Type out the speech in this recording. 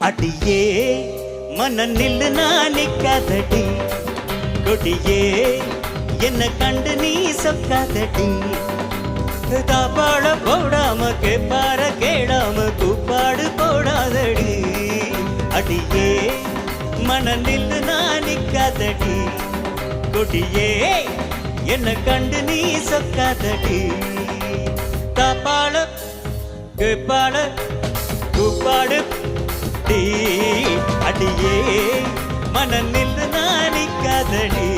அடியே மன நில்லு நான் நிக்காதடி கொடியே என்ன கண்டு நீ சொக்காதடி தாப்பாட போடாம கேப்பார கேடாம கூப்பாடு போடாதடி அடியே மன நில்லு நான் நிக்காதடி கொடியே என்ன கண்டு நீ சொக்காதடி தாப்பாட கேப்பாட கூப்பாடு அடியே மன நில்லு நான் நிக்காதடி